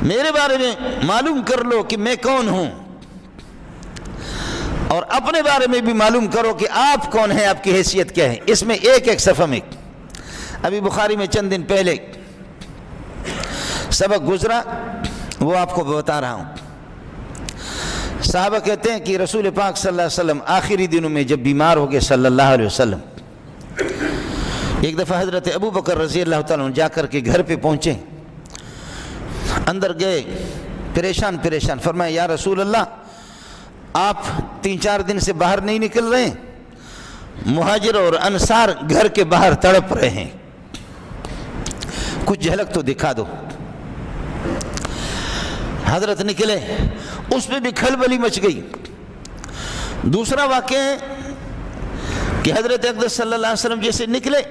میرے بارے میں معلوم کر لو کہ میں کون ہوں، اور اپنے بارے میں بھی معلوم کرو کہ آپ کون ہیں، آپ کی حیثیت کیا ہے۔ اس میں ایک صفحہ میں ابھی بخاری میں چند دن پہلے سبق گزرا، وہ آپ کو بتا رہا ہوں۔ صحابہ کہتے ہیں کہ رسول پاک صلی اللہ علیہ وسلم آخری دنوں میں جب بیمار ہو گئے صلی اللہ علیہ وسلم، ایک دفعہ حضرت ابو بکر رضی اللہ تعالیٰ عنہ جا کر کے گھر پہ پہنچے، اندر گئے پریشان فرمایا یا رسول اللہ آپ 3-4 دن سے باہر نہیں نکل رہے ہیں، مہاجر اور انصار گھر کے باہر تڑپ رہے ہیں، کچھ جھلک تو دکھا دو۔ حضرت نکلے، اس پہ بھی کھلبلی مچ گئی۔ دوسرا واقعہ ہے کہ حضرت اقدس صلی اللہ علیہ وسلم جیسے نکلے،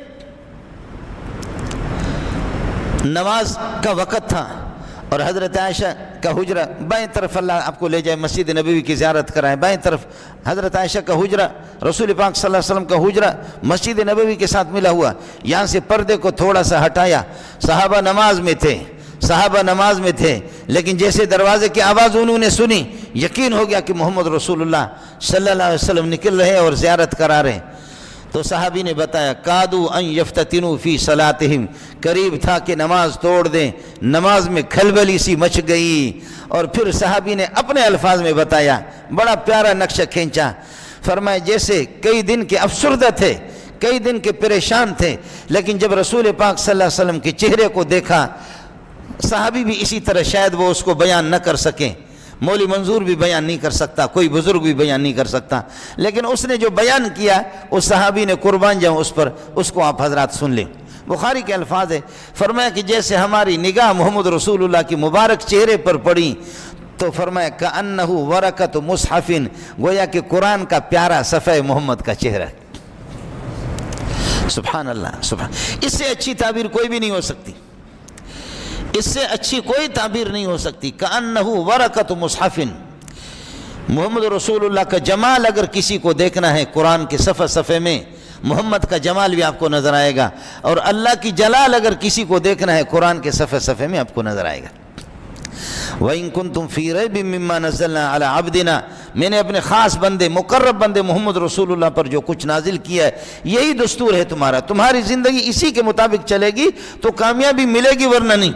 نماز کا وقت تھا اور حضرت عائشہ کا حجرہ بائیں طرف، اللہ آپ کو لے جائے مسجد نبوی کی زیارت کرائے، بائیں طرف حضرت عائشہ کا حجرہ، رسول پاک صلی اللہ علیہ وسلم کا حجرہ مسجد نبوی کے ساتھ ملا ہوا، یہاں سے پردے کو تھوڑا سا ہٹایا، صحابہ نماز میں تھے، لیکن جیسے دروازے کی آواز انہوں نے سنی، یقین ہو گیا کہ محمد رسول اللہ صلی اللہ علیہ وسلم نکل رہے اور زیارت کرا رہے۔ تو صحابی نے بتایا کادو ان یفتتنوا فی صلاتہم، قریب تھا کہ نماز توڑ دیں، نماز میں کھلبلی سی مچ گئی۔ اور پھر صحابی نے اپنے الفاظ میں بتایا، بڑا پیارا نقشہ کھینچا، فرمایا جیسے کئی دن کے افسردہ تھے، کئی دن کے پریشان تھے، لیکن جب رسول پاک صلی اللہ علیہ وسلم کے چہرے کو دیکھا، صحابی بھی اسی طرح، شاید وہ اس کو بیان نہ کر سکیں، مولوی منظور بھی بیان نہیں کر سکتا، کوئی بزرگ بھی بیان نہیں کر سکتا، لیکن اس نے جو بیان کیا اس صحابی نے قربان جاؤں اس پر، اس کو آپ حضرات سن لیں۔ بخاری کے الفاظ ہے، فرمایا کہ جیسے ہماری نگاہ محمد رسول اللہ کی مبارک چہرے پر پڑی تو فرمایا کأنہ ورقۃ مصحف، گویا کہ قرآن کا پیارا صفحہ محمد کا چہرہ۔ سبحان اللہ، سبحان، اس سے اچھی تعبیر کوئی بھی نہیں ہو سکتی، اس سے اچھی کوئی تعبیر نہیں ہو سکتی۔ کأنہ ورقۃ مصحف، محمد رسول اللہ کا جمال اگر کسی کو دیکھنا ہے قرآن کے صفحے میں، محمد کا جمال بھی آپ کو نظر آئے گا، اور اللہ کی جلال اگر کسی کو دیکھنا ہے قرآن کے صفحے میں آپ کو نظر آئے گا۔ وَإِن كُنتُمْ فِي رَيْبٍ مِّمَّا نَزَّلْنَا عَلَىٰ عَبْدِنَا، میں نے اپنے خاص بندے، مقرب بندے محمد رسول اللہ پر جو کچھ نازل کیا ہے، یہی دستور ہے تمہارا، تمہاری زندگی اسی کے مطابق چلے گی تو کامیابی ملے گی، ورنہ نہیں۔